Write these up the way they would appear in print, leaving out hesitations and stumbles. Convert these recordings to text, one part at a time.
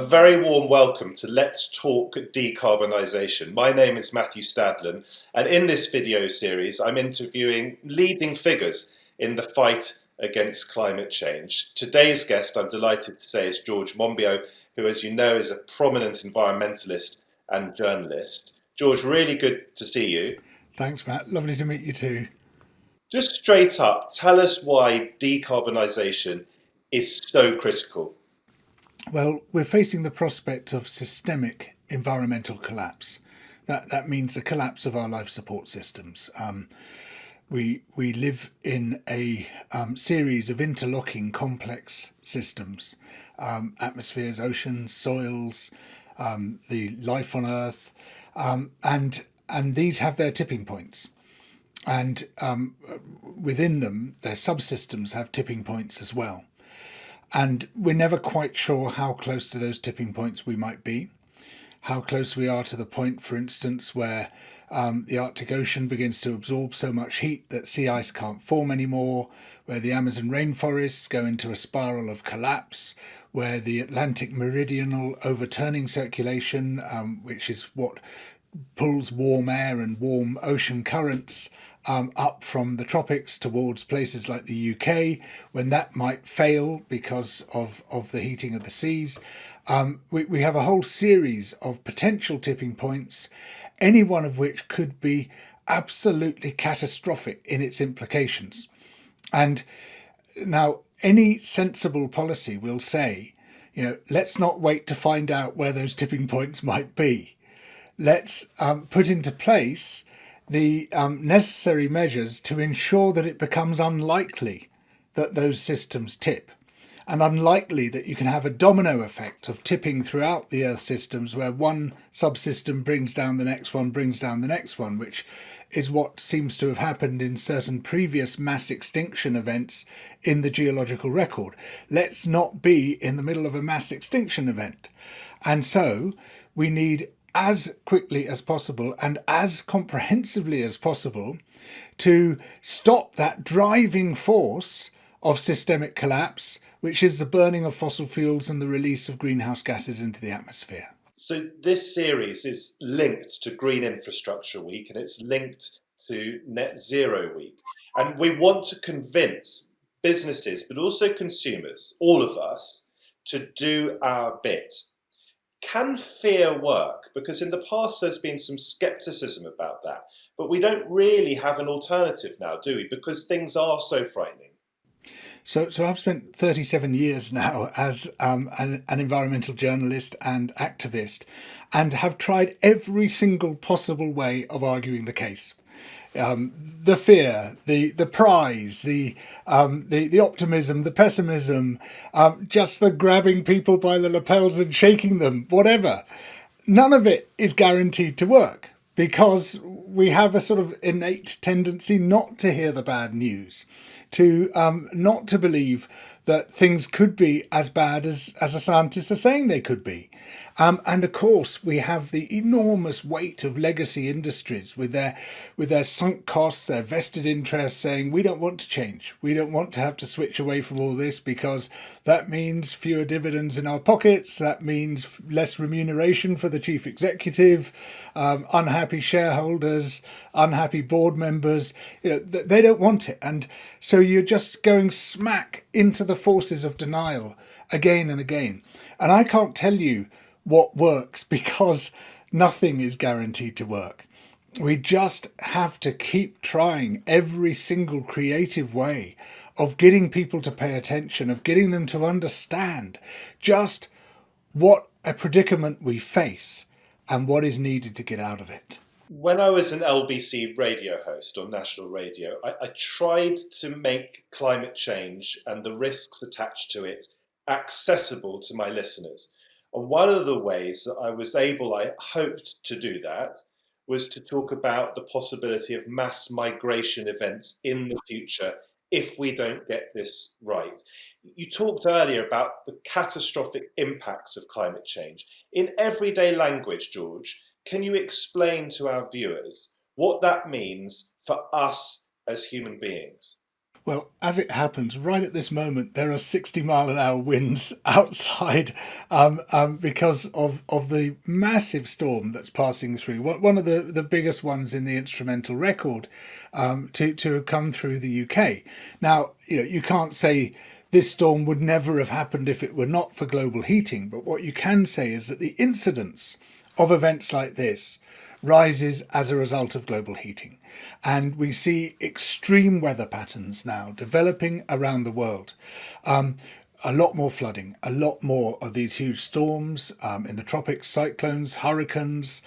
very warm welcome to Let's Talk Decarbonisation. My name is Matthew Stadlen, and in this video series I'm interviewing leading figures in the fight against climate change. Today's guest, I'm delighted to say, is George Monbiot, who, as you know, is a prominent environmentalist and journalist. George, really good to see you. Thanks, Matt. Lovely to meet you too. Just straight up, tell us why decarbonisation is so critical. Well, we're facing the prospect of systemic environmental collapse. That means the collapse of our life support systems. We live in a series of interlocking complex systems, atmospheres, oceans, soils, the life on Earth, and these have their tipping points. And within them, their subsystems have tipping points as well. And we're never quite sure how close to those tipping points we might be, how close we are to the point, for instance, where the Arctic Ocean begins to absorb so much heat that sea ice can't form anymore, where the Amazon rainforests go into a spiral of collapse, where the Atlantic meridional overturning circulation, which is what pulls warm air and warm ocean currents up from the tropics towards places like the UK, when that might fail because of the heating of the seas. We have a whole series of potential tipping points, any one of which could be absolutely catastrophic in its implications. And now, any sensible policy will say, let's not wait to find out where those tipping points might be. Let's put into place the necessary measures to ensure that it becomes unlikely that those systems tip, and unlikely that you can have a domino effect of tipping throughout the Earth systems where one subsystem brings down the next one, brings down the next one, which is what seems to have happened in certain previous mass extinction events in the geological record. Let's not be in the middle of a mass extinction event. And so we need, as quickly as possible and as comprehensively as possible, to stop that driving force of systemic collapse, which is the burning of fossil fuels and the release of greenhouse gases into the atmosphere. So this series is linked to Green Infrastructure Week, and it's linked to Net Zero Week. And we want to convince businesses, but also consumers, all of us, to do our bit. Can fear work? Because in the past there's been some skepticism about that, but we don't really have an alternative now, do we? Because things are so frightening. So I've spent 37 years now as an environmental journalist and activist, and have tried every single possible way of arguing the case. The fear, the prize, the optimism, the pessimism, just the grabbing people by the lapels and shaking them, whatever. None of it is guaranteed to work, because we have a sort of innate tendency not to hear the bad news, to not to believe that things could be as bad as the scientists are saying they could be. And of course, we have the enormous weight of legacy industries with their sunk costs, their vested interests, saying we don't want to change. We don't want to have to switch away from all this, because that means fewer dividends in our pockets. That means less remuneration for the chief executive, unhappy shareholders, unhappy board members. They don't want it. And so you're just going smack into the forces of denial again and again. And I can't tell you what works, because nothing is guaranteed to work. We just have to keep trying every single creative way of getting people to pay attention, of getting them to understand just what a predicament we face and what is needed to get out of it. When I was an LBC radio host on national radio, I tried to make climate change and the risks attached to it accessible to my listeners. And one of the ways that I hoped to do that, was to talk about the possibility of mass migration events in the future if we don't get this right. You talked earlier about the catastrophic impacts of climate change. In everyday language, George, can you explain to our viewers what that means for us as human beings? Well, as it happens, right at this moment, there are 60-mile-an-hour winds outside because of the massive storm that's passing through. One of the biggest ones in the instrumental record to have come through the UK. Now, you can't say this storm would never have happened if it were not for global heating, but what you can say is that the incidence of events like this rises as a result of global heating. And we see extreme weather patterns now developing around the world. A lot more flooding, a lot more of these huge storms in the tropics, cyclones, hurricanes,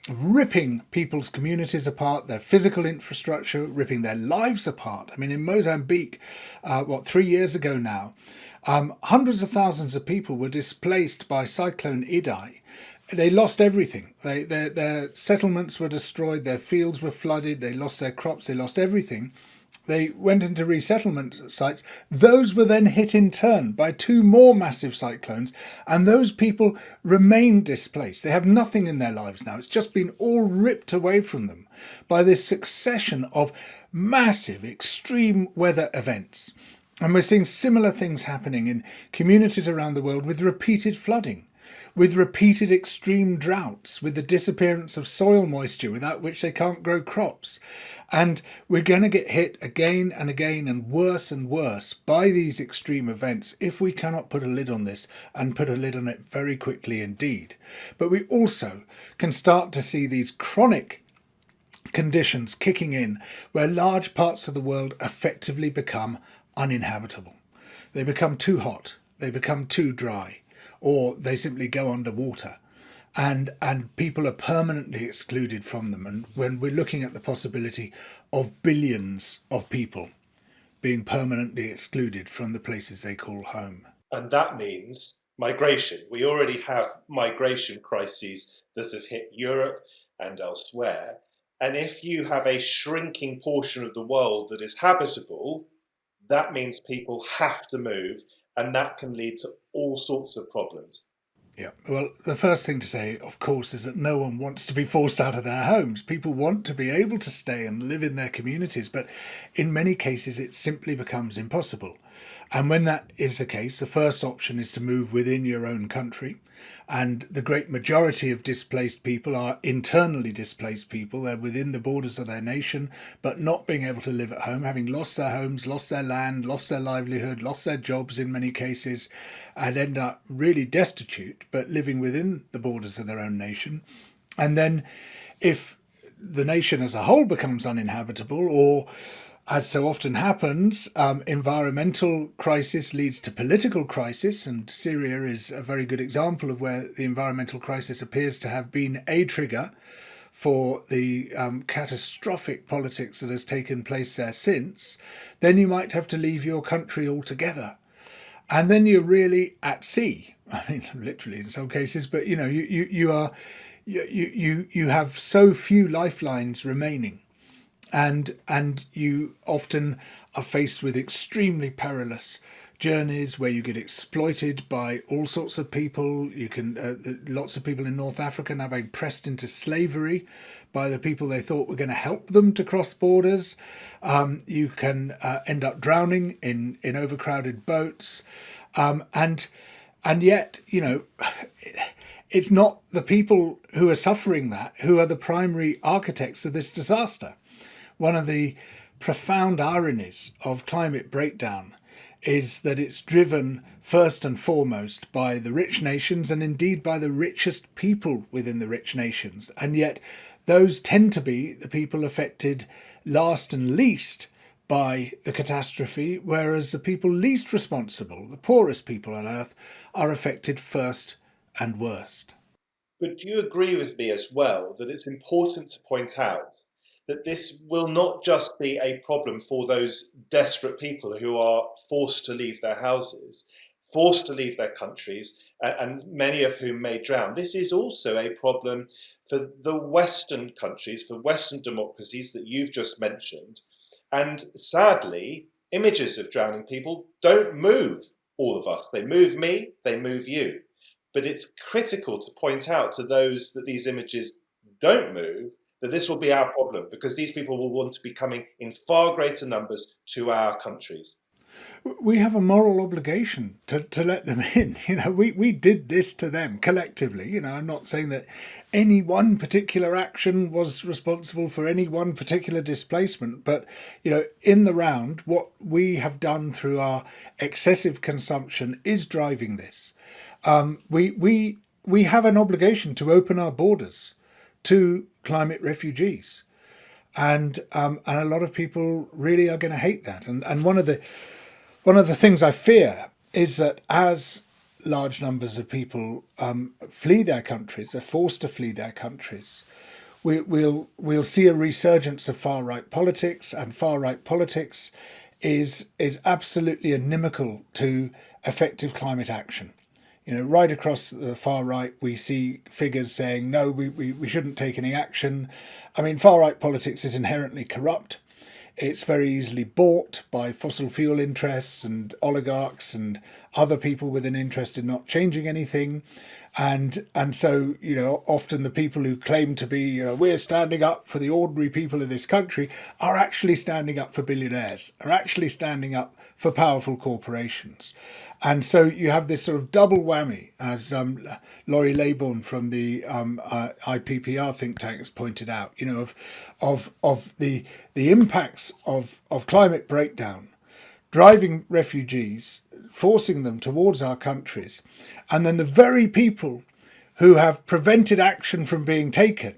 ripping people's communities apart, their physical infrastructure, ripping their lives apart. I mean, in Mozambique, 3 years ago now, hundreds of thousands of people were displaced by Cyclone Idai. They lost everything. Their settlements were destroyed, their fields were flooded, they lost their crops, they lost everything. They went into resettlement sites. Those were then hit in turn by two more massive cyclones, and those people remain displaced. They have nothing in their lives now. It's just been all ripped away from them by this succession of massive extreme weather events. And we're seeing similar things happening in communities around the world with repeated flooding, with repeated extreme droughts, with the disappearance of soil moisture without which they can't grow crops. And we're going to get hit again and again and worse by these extreme events if we cannot put a lid on this, and put a lid on it very quickly indeed. But we also can start to see these chronic conditions kicking in where large parts of the world effectively become uninhabitable. They become too hot, they become too dry, or they simply go underwater, and people are permanently excluded from them. And when we're looking at the possibility of billions of people being permanently excluded from the places they call home. And that means migration. We already have migration crises that have hit Europe and elsewhere. And if you have a shrinking portion of the world that is habitable, that means people have to move, and that can lead to all sorts of problems. Yeah, well, the first thing to say, of course, is that no one wants to be forced out of their homes. People want to be able to stay and live in their communities, but in many cases it simply becomes impossible. And when that is the case, the first option is to move within your own country. And the great majority of displaced people are internally displaced people. They're within the borders of their nation, but not being able to live at home, having lost their homes, lost their land, lost their livelihood, lost their jobs in many cases, and end up really destitute, but living within the borders of their own nation. And then if the nation as a whole becomes uninhabitable, or as so often happens, environmental crisis leads to political crisis, and Syria is a very good example of where the environmental crisis appears to have been a trigger for the catastrophic politics that has taken place there since. Then you might have to leave your country altogether, and then you're really at sea. I mean, literally in some cases, but you have so few lifelines remaining, and you often are faced with extremely perilous journeys where you get exploited by all sorts of people. You can lots of people in North Africa now being pressed into slavery by the people they thought were going to help them to cross borders. You can end up drowning in overcrowded boats, and yet it's not the people who are suffering that who are the primary architects of this disaster. One of the profound ironies of climate breakdown is that it's driven first and foremost by the rich nations, and indeed by the richest people within the rich nations. And yet those tend to be the people affected last and least by the catastrophe, whereas the people least responsible, the poorest people on earth, are affected first and worst. But do you agree with me as well that it's important to point out that this will not just be a problem for those desperate people who are forced to leave their houses, forced to leave their countries, and many of whom may drown? This is also a problem for the Western countries, for Western democracies that you've just mentioned. And sadly, images of drowning people don't move all of us. They move me, they move you. But it's critical to point out to those that these images don't move that this will be our problem because these people will want to be coming in far greater numbers to our countries. We have a moral obligation to let them in. We did this to them collectively. I'm not saying that any one particular action was responsible for any one particular displacement, but in the round, what we have done through our excessive consumption is driving this. We have an obligation to open our borders to climate refugees, and a lot of people really are going to hate that. And one of the things I fear is that as large numbers of people flee their countries, are forced to flee their countries, we'll see a resurgence of far right politics, and far right politics is absolutely inimical to effective climate action. Right across the far right, we see figures saying, no, we shouldn't take any action. I mean, far right politics is inherently corrupt. It's very easily bought by fossil fuel interests and oligarchs and other people with an interest in not changing anything. And so, often the people who claim to be, we're standing up for the ordinary people of this country are actually standing up for billionaires, are actually standing up for powerful corporations. And so you have this sort of double whammy, as Laurie Laybourne from the IPPR think tank has pointed out, of the impacts of climate breakdown, driving refugees, forcing them towards our countries, and then the very people who have prevented action from being taken,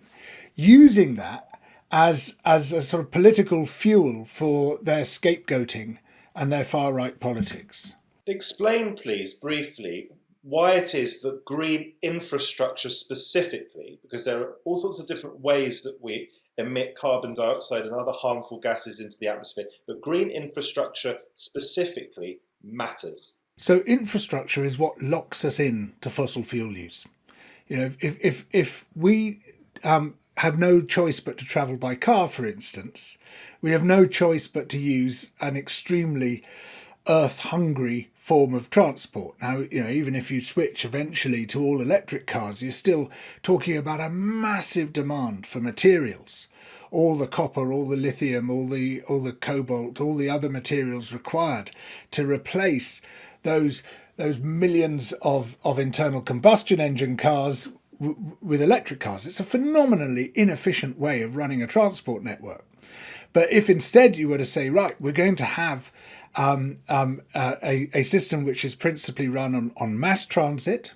using that as a sort of political fuel for their scapegoating and their far-right politics. Explain, please, briefly, why it is that green infrastructure specifically, because there are all sorts of different ways that we emit carbon dioxide and other harmful gases into the atmosphere, but green infrastructure specifically matters. So infrastructure is what locks us in to fossil fuel use. If we have no choice but to travel by car, for instance, we have no choice but to use an extremely earth-hungry form of transport. Now, even if you switch eventually to all electric cars, you're still talking about a massive demand for materials. All the copper, all the lithium, all the cobalt, all the other materials required to replace those millions of internal combustion engine cars with electric cars. It's a phenomenally inefficient way of running a transport network. But if instead you were to say, right, we're going to have a system which is principally run on mass transit,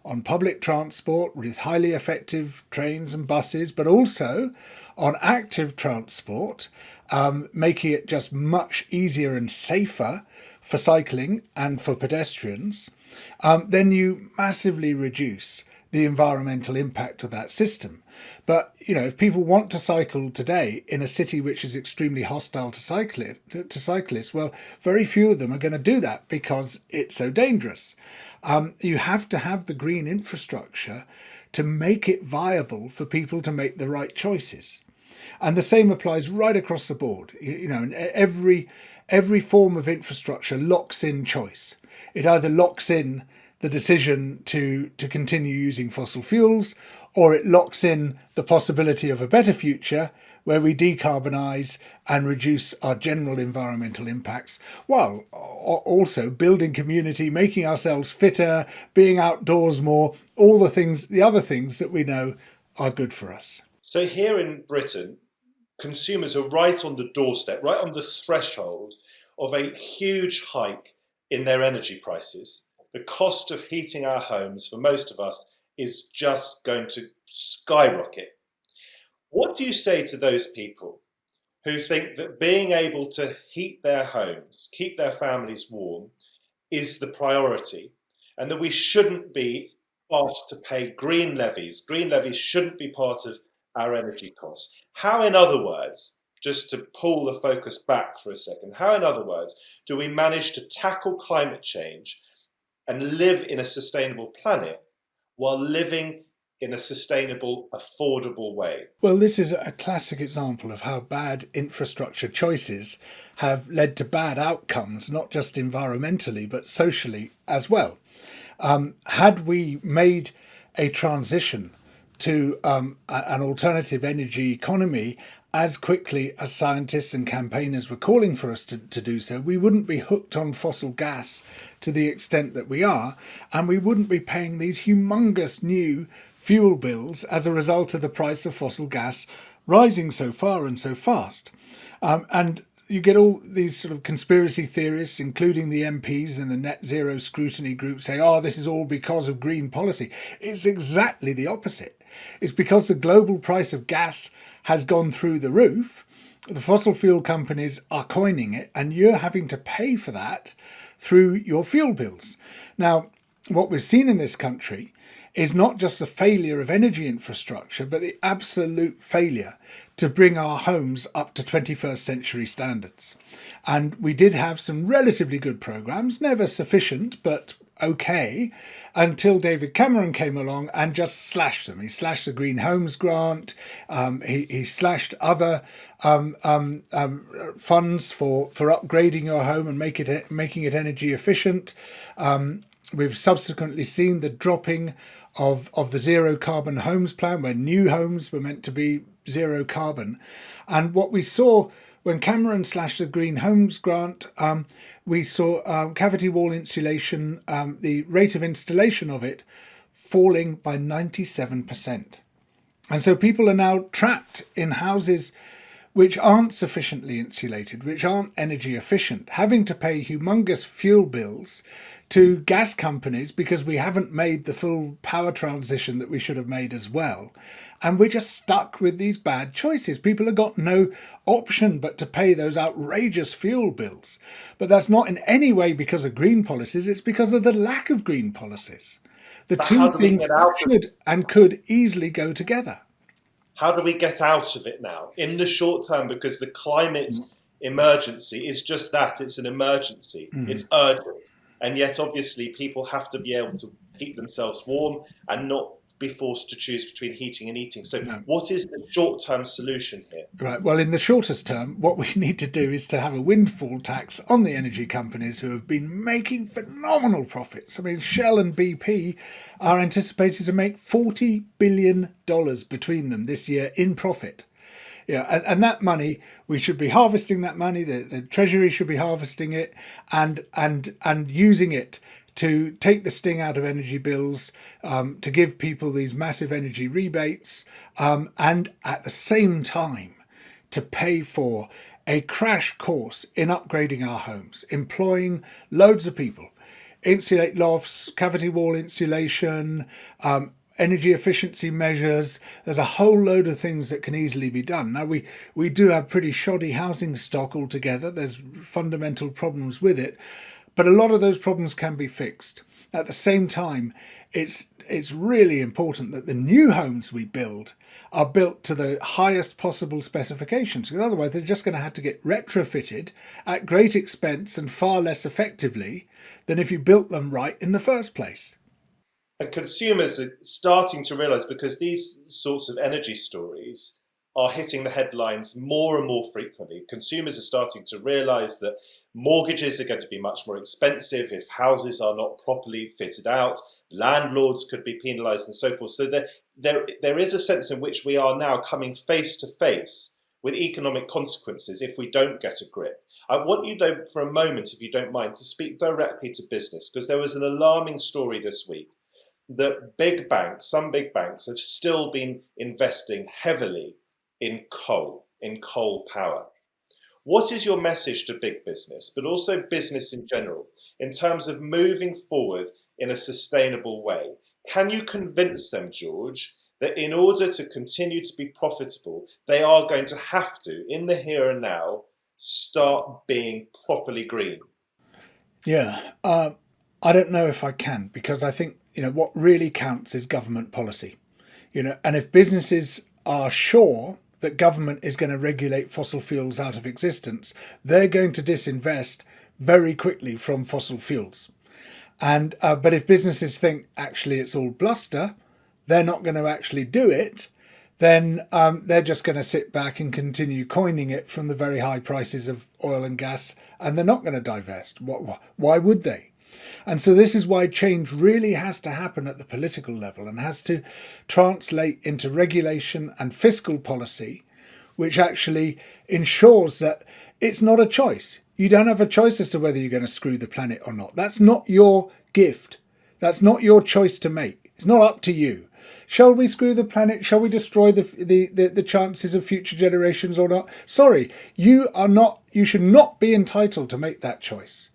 on public transport with highly effective trains and buses, but also on active transport, making it just much easier and safer for cycling and for pedestrians, then you massively reduce the environmental impact of that system. But, if people want to cycle today in a city which is extremely hostile to cyclists, well, very few of them are going to do that because it's so dangerous. You have to have the green infrastructure to make it viable for people to make the right choices. And the same applies right across the board. Every form of infrastructure locks in choice. It either locks in the decision to continue using fossil fuels, or it locks in the possibility of a better future where we decarbonise and reduce our general environmental impacts, while also building community, making ourselves fitter, being outdoors more, all the other things that we know are good for us. So here in Britain, consumers are right on the doorstep, right on the threshold of a huge hike in their energy prices. The cost of heating our homes for most of us is just going to skyrocket. What do you say to those people who think that being able to heat their homes, keep their families warm, is the priority, and that we shouldn't be asked to pay green levies? Green levies shouldn't be part of our energy costs. How, in other words, just to pull the focus back for a second, how, in other words, do we manage to tackle climate change and live in a sustainable planet while living in a sustainable, affordable way? Well, this is a classic example of how bad infrastructure choices have led to bad outcomes, not just environmentally, but socially as well. Had we made a transition to an alternative energy economy as quickly as scientists and campaigners were calling for us to do so, we wouldn't be hooked on fossil gas to the extent that we are, and we wouldn't be paying these humongous new fuel bills as a result of the price of fossil gas rising so far and so fast. And you get all these sort of conspiracy theorists, including the MPs and the net zero scrutiny group, say, oh, this is all because of green policy. It's exactly the opposite. It's because the global price of gas has gone through the roof. The fossil fuel companies are coining it, and you're having to pay for that through your fuel bills. Now, what we've seen in this country is not just the failure of energy infrastructure, but the absolute failure to bring our homes up to 21st century standards. And we did have some relatively good programs, never sufficient, but okay, until David Cameron came along and just slashed them. He slashed the Green Homes Grant. He slashed other funds for upgrading your home and making it energy efficient. We've subsequently seen the dropping of the zero carbon homes plan, where new homes were meant to be zero carbon. And what we saw when Cameron slashed the Green Homes Grant, we saw cavity wall insulation, the rate of installation of it falling by 97%. And so people are now trapped in houses which aren't sufficiently insulated, which aren't energy efficient, having to pay humongous fuel bills to gas companies because we haven't made the full power transition that we should have made as well. And we're just stuck with these bad choices. People have got no option but to pay those outrageous fuel bills. But that's not in any way because of green policies, it's because of the lack of green policies. The two things should and could easily go together. How do we get out of it now in the short term? Because the climate emergency is just that. It's an emergency. It's urgent. And yet, obviously, people have to be able to keep themselves warm and not be forced to choose between heating and eating. So what is the short-term solution here? Right. Well, in the shortest term, what we need to do is to have a windfall tax on the energy companies who have been making phenomenal profits. I mean, Shell and BP are anticipated to make $40 billion between them this year in profit. Yeah, and that money, we should be harvesting that money. The Treasury should be harvesting it and using it to take the sting out of energy bills, to give people these massive energy rebates, and at the same time to pay for a crash course in upgrading our homes, employing loads of people, insulate lofts, cavity wall insulation, energy efficiency measures. There's a whole load of things that can easily be done. Now, we do have pretty shoddy housing stock altogether. There's fundamental problems with it, but a lot of those problems can be fixed. At the same time, it's really important that the new homes we build are built to the highest possible specifications, because otherwise they're just going to have to get retrofitted at great expense and far less effectively than if you built them right in the first place. And consumers are starting to realise, because these sorts of energy stories are hitting the headlines more and more frequently, consumers are starting to realise that mortgages are going to be much more expensive if houses are not properly fitted out. Landlords could be penalised and so forth. So there is a sense in which we are now coming face to face with economic consequences if we don't get a grip. I want you, though, for a moment, if you don't mind, to speak directly to business, because there was an alarming story this week that some big banks have still been investing heavily in coal power. What is your message to big business, but also business in general, in terms of moving forward in a sustainable way? Can you convince them, George, that in order to continue to be profitable, they are going to have to, in the here and now, start being properly green? Yeah, I don't know if I can, because I think what really counts is government policy. And if businesses are sure that government is going to regulate fossil fuels out of existence, they're going to disinvest very quickly from fossil fuels. And but if businesses think actually it's all bluster, they're not going to actually do it, then they're just going to sit back and continue coining it from the very high prices of oil and gas, and they're not going to divest. Why would they? And so this is why change really has to happen at the political level and has to translate into regulation and fiscal policy, which actually ensures that it's not a choice. You don't have a choice as to whether you're going to screw the planet or not. That's not your gift. That's not your choice to make. It's not up to you. Shall we screw the planet? Shall we destroy the chances of future generations or not? Sorry, you are not. You should not be entitled to make that choice.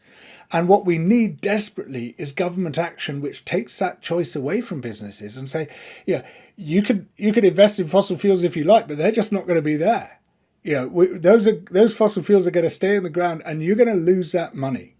And what we need desperately is government action which takes that choice away from businesses and say, yeah, you could invest in fossil fuels if you like, but they're just not going to be there. Those fossil fuels are going to stay in the ground, and you're going to lose that money.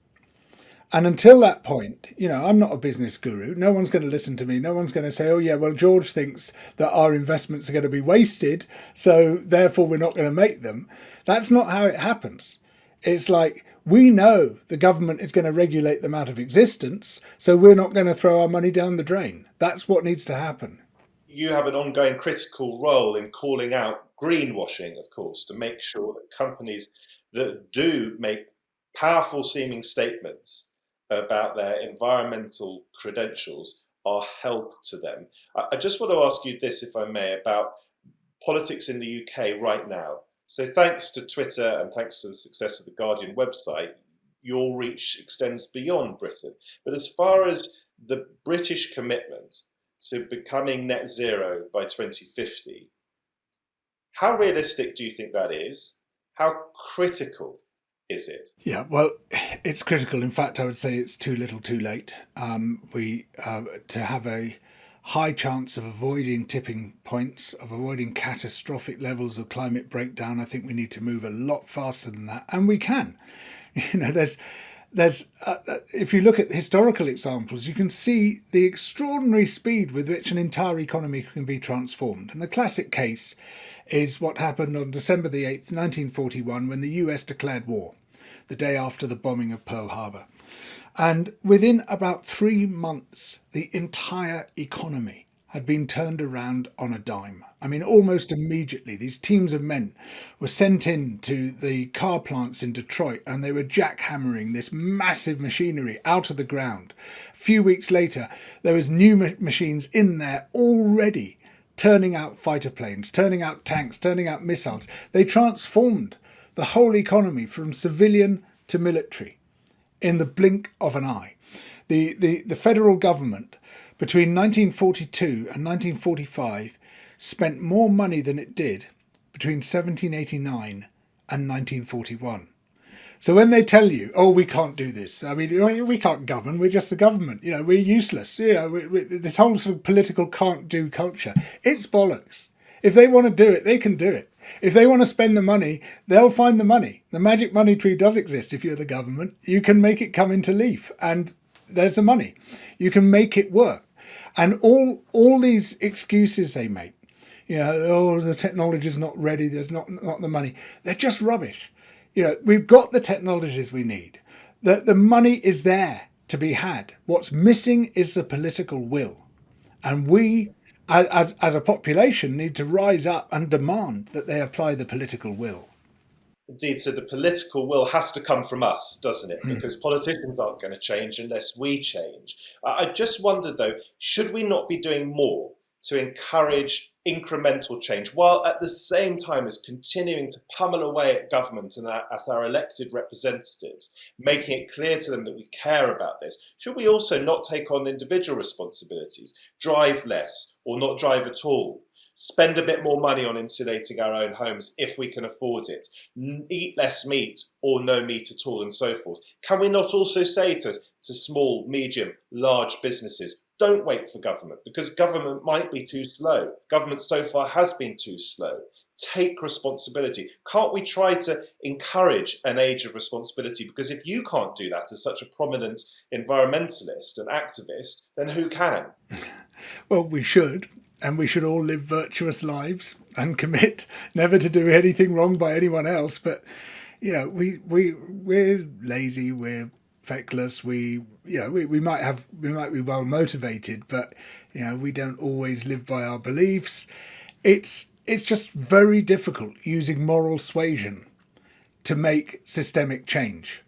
And until that point, I'm not a business guru. No one's going to listen to me. No one's going to say, oh, yeah, well, George thinks that our investments are going to be wasted, so therefore we're not going to make them. That's not how it happens. It's like, we know the government is going to regulate them out of existence, so we're not going to throw our money down the drain. That's what needs to happen. You have an ongoing critical role in calling out greenwashing, of course, to make sure that companies that do make powerful seeming statements about their environmental credentials are held to them. I just want to ask you this, if I may, about politics in the UK right now. So thanks to Twitter and thanks to the success of the Guardian website, your reach extends beyond Britain. But as far as the British commitment to becoming net zero by 2050, how realistic do you think that is? How critical is it? Yeah, well, it's critical. In fact, I would say it's too little, too late. We to have a high chance of avoiding tipping points, of avoiding catastrophic levels of climate breakdown. I think we need to move a lot faster than that, and we can. There's if you look at historical examples, you can see the extraordinary speed with which an entire economy can be transformed. And the classic case is what happened on December the 8th, 1941, when the US declared war, the day after the bombing of Pearl Harbor. And within about 3 months, the entire economy had been turned around on a dime. I mean, almost immediately, these teams of men were sent in to the car plants in Detroit, and they were jackhammering this massive machinery out of the ground. A few weeks later, there was new machines in there already turning out fighter planes, turning out tanks, turning out missiles. They transformed the whole economy from civilian to military in the blink of an eye. The federal government between 1942 and 1945 spent more money than it did between 1789 and 1941. So when they tell you, oh, we can't do this, I mean, we can't govern, we're just the government, we're useless, this whole sort of political can't do culture, it's bollocks. If they want to do it, they can do it. If they want to spend the money, they'll find the money. The magic money tree does exist if you're the government. You can make it come into leaf, and there's the money. You can make it work. And all these excuses they make, oh, the technology's not ready, there's not the money, they're just rubbish. We've got the technologies we need. The money is there to be had. What's missing is the political will. And we, as a population, need to rise up and demand that they apply the political will. Indeed, so the political will has to come from us, doesn't it? Because politicians aren't going to change unless we change. I just wondered, though, should we not be doing more to encourage incremental change, while at the same time as continuing to pummel away at government and at our elected representatives, making it clear to them that we care about this? Should we also not take on individual responsibilities, drive less or not drive at all? Spend a bit more money on insulating our own homes if we can afford it, eat less meat or no meat at all, and so forth. Can we not also say to small, medium, large businesses, don't wait for government, because government might be too slow. Government so far has been too slow. Take responsibility. Can't we try to encourage an age of responsibility? Because if you can't do that as such a prominent environmentalist and activist, then who can? Well, we should. And we should all live virtuous lives and commit never to do anything wrong by anyone else. But we're lazy, we're feckless, we might be well motivated, but we don't always live by our beliefs. It's just very difficult using moral suasion to make systemic change.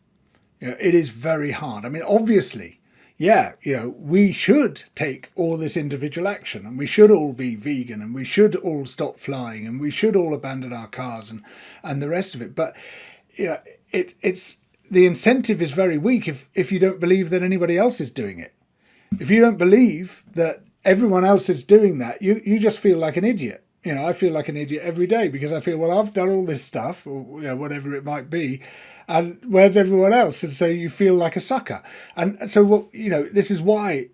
It is very hard. I mean, obviously, yeah, we should take all this individual action, and we should all be vegan, and we should all stop flying, and we should all abandon our cars, and the rest of it. But it's the incentive is very weak if you don't believe that anybody else is doing it. If you don't believe that everyone else is doing that, you just feel like an idiot. I feel like an idiot every day because I feel, well, I've done all this stuff, or whatever it might be, and where's everyone else? And so you feel like a sucker. And so what this is why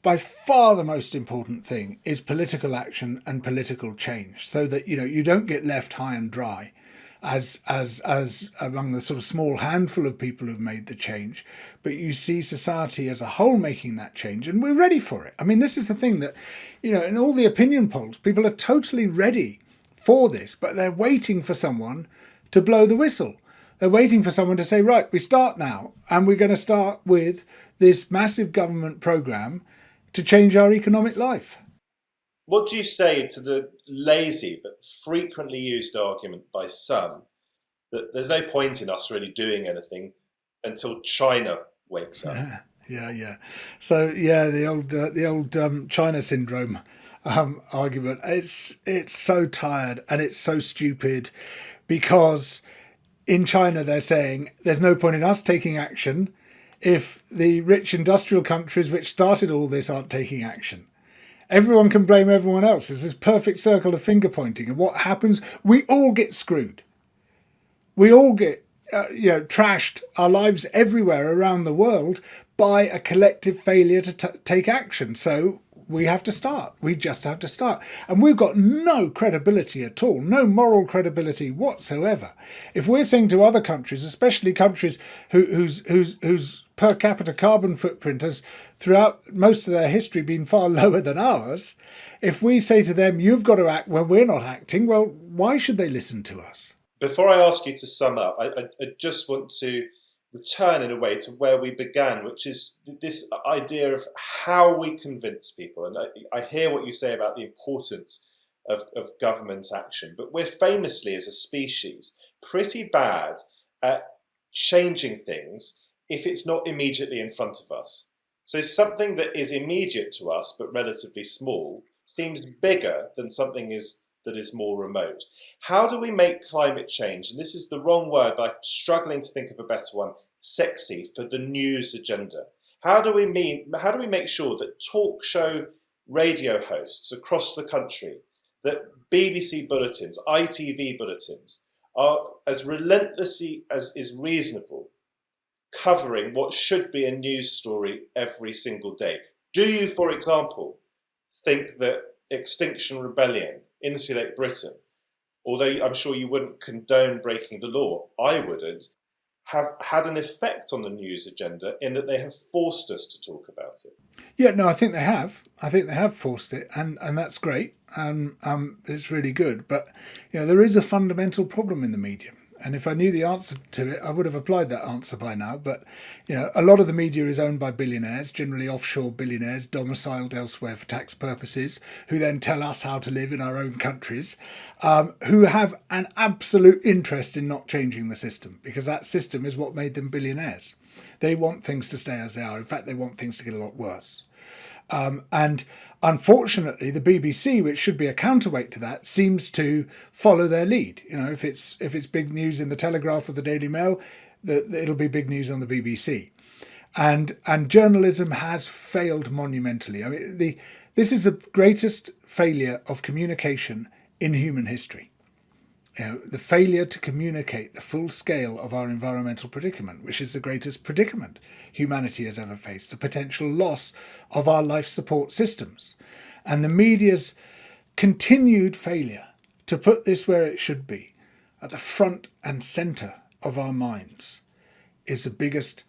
by far the most important thing is political action and political change, so that you don't get left high and dry as among the sort of small handful of people who've made the change, but you see society as a whole making that change, and we're ready for it. I mean, this is the thing that, in all the opinion polls, people are totally ready for this, but they're waiting for someone to blow the whistle. They're waiting for someone to say, right, we start now, and we're going to start with this massive government program to change our economic life. What do you say to the lazy but frequently used argument by some that there's no point in us really doing anything until China wakes up? Yeah. So yeah, the old China syndrome argument. It's so tired and it's so stupid, because in China they're saying there's no point in us taking action if the rich industrial countries which started all this aren't taking action. Everyone can blame everyone else. There's this perfect circle of finger pointing, and what happens? We all get screwed. We all get trashed, our lives everywhere around the world, by a collective failure to take action. So we have to start. We just have to start. And we've got no credibility at all, no moral credibility whatsoever. If we're saying to other countries, especially countries whose per capita carbon footprint has throughout most of their history been far lower than ours, if we say to them, you've got to act when we're not acting, well, why should they listen to us? Before I ask you to sum up, I just want to return in a way to where we began, which is this idea of how we convince people. And I hear what you say about the importance of government action, but we're famously, as a species, pretty bad at changing things if it's not immediately in front of us. So something that is immediate to us but relatively small seems bigger than that is more remote. How do we make climate change, and this is the wrong word, but I'm struggling to think of a better one, sexy for the news agenda? How do we make sure that talk show radio hosts across the country, that BBC bulletins, ITV bulletins, are as relentlessly as is reasonable covering what should be a news story every single day? Do you, for example, think that Extinction Rebellion, Insulate Britain, although I'm sure you wouldn't condone breaking the law, I wouldn't, have had an effect on the news agenda in that they have forced us to talk about it? Yeah, no, I think they have. I think they have forced it, and that's great, and it's really good. But there is a fundamental problem in the media, and if I knew the answer to it, I would have applied that answer by now. But a lot of the media is owned by billionaires, generally offshore billionaires, domiciled elsewhere for tax purposes, who then tell us how to live in our own countries, who have an absolute interest in not changing the system, because that system is what made them billionaires. They want things to stay as they are. In fact, they want things to get a lot worse. And unfortunately, the BBC, which should be a counterweight to that, seems to follow their lead. If it's big news in the Telegraph or the Daily Mail, it'll be big news on the BBC. And journalism has failed monumentally. I mean, this is the greatest failure of communication in human history. The failure to communicate the full scale of our environmental predicament, which is the greatest predicament humanity has ever faced, the potential loss of our life support systems, and the media's continued failure to put this where it should be, at the front and centre of our minds, is the biggest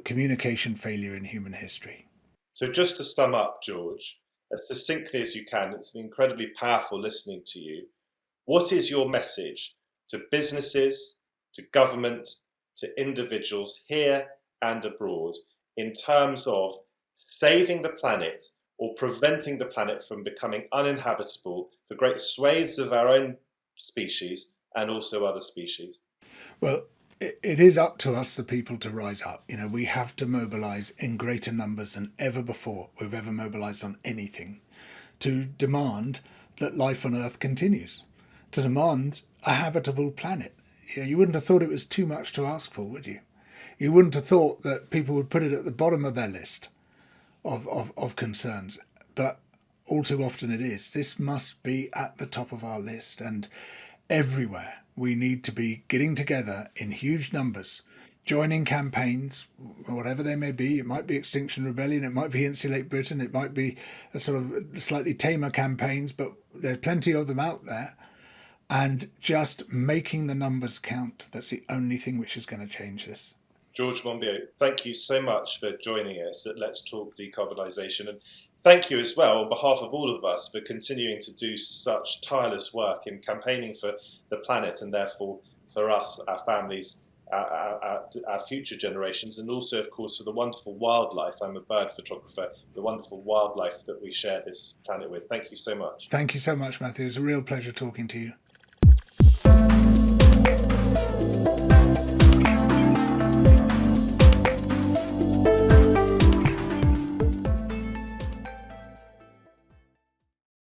communication failure in human history. So just to sum up, George, as succinctly as you can, it's been incredibly powerful listening to you. What is your message to businesses, to government, to individuals here and abroad in terms of saving the planet or preventing the planet from becoming uninhabitable for great swathes of our own species and also other species? Well, it is up to us, the people, to rise up. We have to mobilise in greater numbers than ever before we've ever mobilised on anything to demand that life on Earth continues, to demand a habitable planet. You wouldn't have thought it was too much to ask for, would you? You wouldn't have thought that people would put it at the bottom of their list of concerns, but all too often it is. This must be at the top of our list, and everywhere we need to be getting together in huge numbers, joining campaigns, whatever they may be. It might be Extinction Rebellion, it might be Insulate Britain, it might be a sort of slightly tamer campaigns, but there's plenty of them out there. And just making the numbers count, that's the only thing which is going to change this. George Monbiot, thank you so much for joining us at Let's Talk Decarbonisation. And thank you as well, on behalf of all of us, for continuing to do such tireless work in campaigning for the planet and therefore for us, our families, our future generations, and also, of course, for the wonderful wildlife. I'm a bird photographer, the wonderful wildlife that we share this planet with. Thank you so much. Thank you so much, Matthew. It was a real pleasure talking to you.